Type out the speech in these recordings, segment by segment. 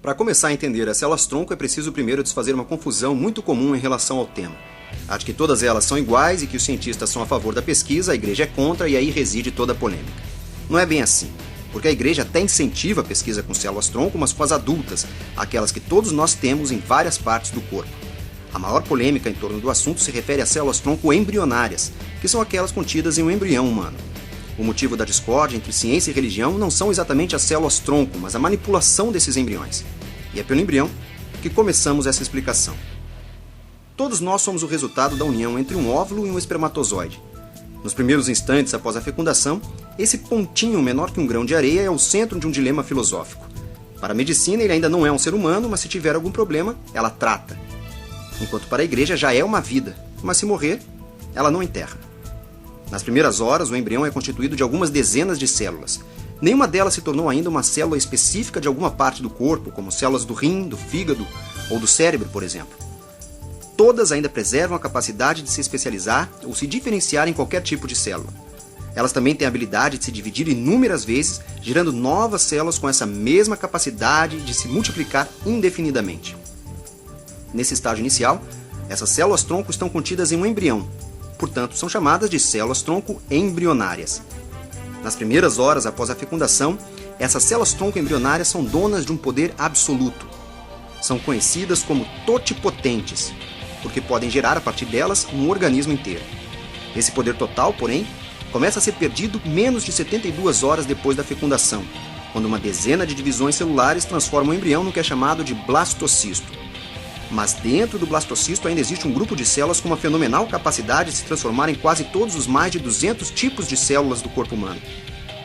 Para começar a entender as células-tronco, é preciso primeiro desfazer uma confusão muito comum em relação ao tema. A de que todas elas são iguais e que os cientistas são a favor da pesquisa, a igreja é contra e aí reside toda a polêmica. Não é bem assim, porque a igreja até incentiva a pesquisa com células-tronco, mas com as adultas, aquelas que todos nós temos em várias partes do corpo. A maior polêmica em torno do assunto se refere às células-tronco embrionárias, que são aquelas contidas em um embrião humano. O motivo da discórdia entre ciência e religião não são exatamente as células-tronco, mas a manipulação desses embriões. E é pelo embrião que começamos essa explicação. Todos nós somos o resultado da união entre um óvulo e um espermatozoide. Nos primeiros instantes após a fecundação, esse pontinho menor que um grão de areia é o centro de um dilema filosófico. Para a medicina, ele ainda não é um ser humano, mas se tiver algum problema, ela trata. Enquanto para a igreja já é uma vida, mas se morrer, ela não enterra. Nas primeiras horas, o embrião é constituído de algumas dezenas de células. Nenhuma delas se tornou ainda uma célula específica de alguma parte do corpo, como células do rim, do fígado ou do cérebro, por exemplo. Todas ainda preservam a capacidade de se especializar ou se diferenciar em qualquer tipo de célula. Elas também têm a habilidade de se dividir inúmeras vezes, gerando novas células com essa mesma capacidade de se multiplicar indefinidamente. Nesse estágio inicial, essas células-tronco estão contidas em um embrião, portanto, são chamadas de células-tronco embrionárias. Nas primeiras horas após a fecundação, essas células-tronco embrionárias são donas de um poder absoluto. São conhecidas como totipotentes, porque podem gerar a partir delas um organismo inteiro. Esse poder total, porém, começa a ser perdido menos de 72 horas depois da fecundação, quando uma dezena de divisões celulares transforma o embrião no que é chamado de blastocisto. Mas dentro do blastocisto ainda existe um grupo de células com uma fenomenal capacidade de se transformar em quase todos os mais de 200 tipos de células do corpo humano.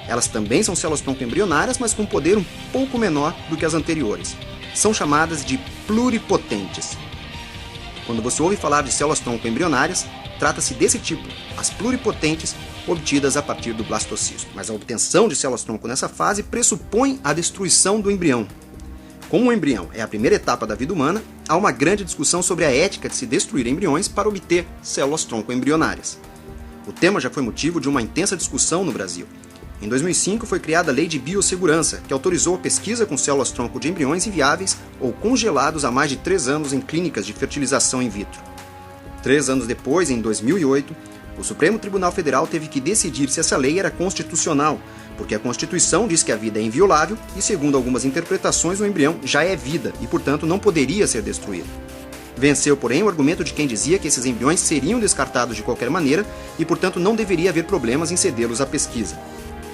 Elas também são células-tronco embrionárias, mas com um poder um pouco menor do que as anteriores. São chamadas de pluripotentes. Quando você ouve falar de células-tronco embrionárias, trata-se desse tipo, as pluripotentes, obtidas a partir do blastocisto. Mas a obtenção de células-tronco nessa fase pressupõe a destruição do embrião. Como o embrião é a primeira etapa da vida humana, há uma grande discussão sobre a ética de se destruir embriões para obter células-tronco embrionárias. O tema já foi motivo de uma intensa discussão no Brasil. Em 2005 foi criada a Lei de Biossegurança, que autorizou a pesquisa com células-tronco de embriões inviáveis ou congelados há mais de 3 anos em clínicas de fertilização in vitro. 3 anos depois, em 2008, o Supremo Tribunal Federal teve que decidir se essa lei era constitucional, porque a Constituição diz que a vida é inviolável e, segundo algumas interpretações, o embrião já é vida e, portanto, não poderia ser destruído. Venceu, porém, o argumento de quem dizia que esses embriões seriam descartados de qualquer maneira e, portanto, não deveria haver problemas em cedê-los à pesquisa.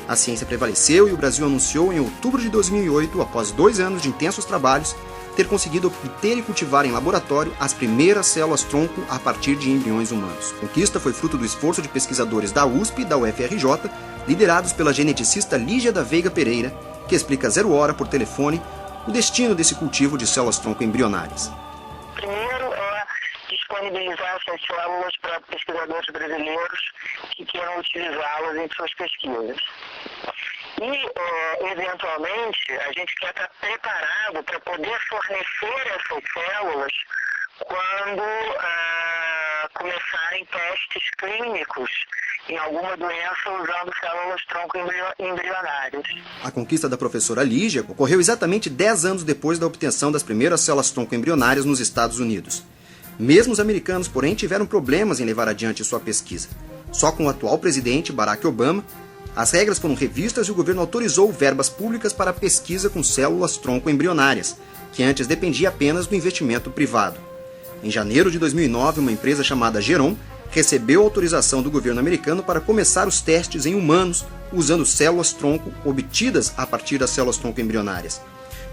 A ciência prevaleceu e o Brasil anunciou em outubro de 2008, após 2 anos de intensos trabalhos, ter conseguido obter e cultivar em laboratório as primeiras células-tronco a partir de embriões humanos. A conquista foi fruto do esforço de pesquisadores da USP e da UFRJ, liderados pela geneticista Lígia da Veiga Pereira, que explica 0 hora por telefone o destino desse cultivo de células-tronco embrionárias. Primeiro é disponibilizar essas células para pesquisadores brasileiros que queiram utilizá-las em suas pesquisas. E, eventualmente, a gente quer estar preparado para poder fornecer essas células quando começarem testes clínicos em alguma doença usando células-tronco embrionárias. A conquista da professora Lígia ocorreu exatamente 10 anos depois da obtenção das primeiras células-tronco embrionárias nos Estados Unidos. Mesmo os americanos, porém, tiveram problemas em levar adiante sua pesquisa. Só com o atual presidente, Barack Obama, as regras foram revistas e o governo autorizou verbas públicas para a pesquisa com células-tronco embrionárias, que antes dependia apenas do investimento privado. Em janeiro de 2009, uma empresa chamada Geron recebeu autorização do governo americano para começar os testes em humanos usando células-tronco obtidas a partir das células-tronco embrionárias.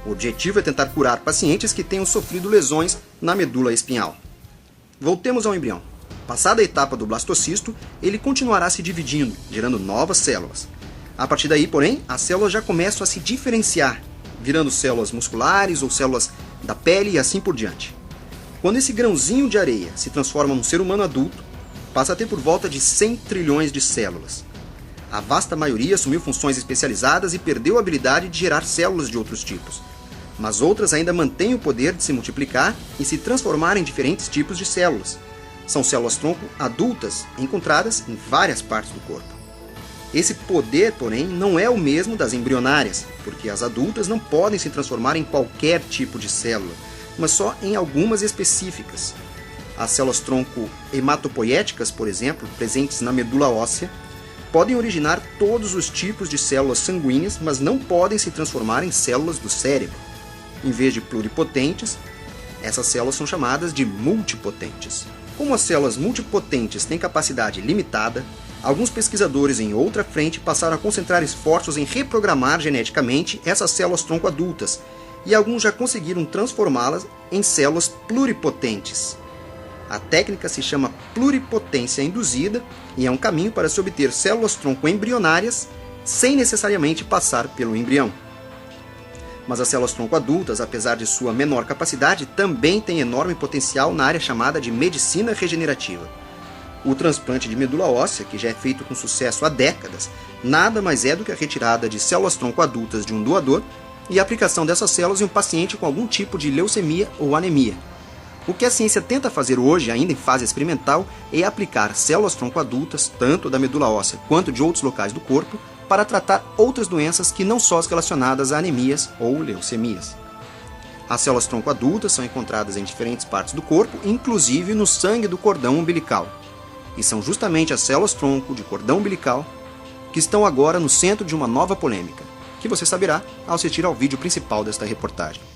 O objetivo é tentar curar pacientes que tenham sofrido lesões na medula espinhal. Voltemos ao embrião. Passada a etapa do blastocisto, ele continuará se dividindo, gerando novas células. A partir daí, porém, as células já começam a se diferenciar, virando células musculares ou células da pele e assim por diante. Quando esse grãozinho de areia se transforma num ser humano adulto, passa a ter por volta de 100 trilhões de células. A vasta maioria assumiu funções especializadas e perdeu a habilidade de gerar células de outros tipos. Mas outras ainda mantêm o poder de se multiplicar e se transformar em diferentes tipos de células. São células-tronco adultas, encontradas em várias partes do corpo. Esse poder, porém, não é o mesmo das embrionárias, porque as adultas não podem se transformar em qualquer tipo de célula, mas só em algumas específicas. As células-tronco hematopoéticas, por exemplo, presentes na medula óssea, podem originar todos os tipos de células sanguíneas, mas não podem se transformar em células do cérebro. Em vez de pluripotentes, essas células são chamadas de multipotentes. Como as células multipotentes têm capacidade limitada, alguns pesquisadores em outra frente passaram a concentrar esforços em reprogramar geneticamente essas células-tronco adultas, e alguns já conseguiram transformá-las em células pluripotentes. A técnica se chama pluripotência induzida e é um caminho para se obter células-tronco embrionárias sem necessariamente passar pelo embrião. Mas as células-tronco adultas, apesar de sua menor capacidade, também têm enorme potencial na área chamada de medicina regenerativa. O transplante de medula óssea, que já é feito com sucesso há décadas, nada mais é do que a retirada de células-tronco adultas de um doador e a aplicação dessas células em um paciente com algum tipo de leucemia ou anemia. O que a ciência tenta fazer hoje, ainda em fase experimental, é aplicar células-tronco adultas, tanto da medula óssea quanto de outros locais do corpo, para tratar outras doenças que não só as relacionadas a anemias ou leucemias. As células-tronco adultas são encontradas em diferentes partes do corpo, inclusive no sangue do cordão umbilical. E são justamente as células-tronco de cordão umbilical que estão agora no centro de uma nova polêmica, que você saberá ao assistir ao vídeo principal desta reportagem.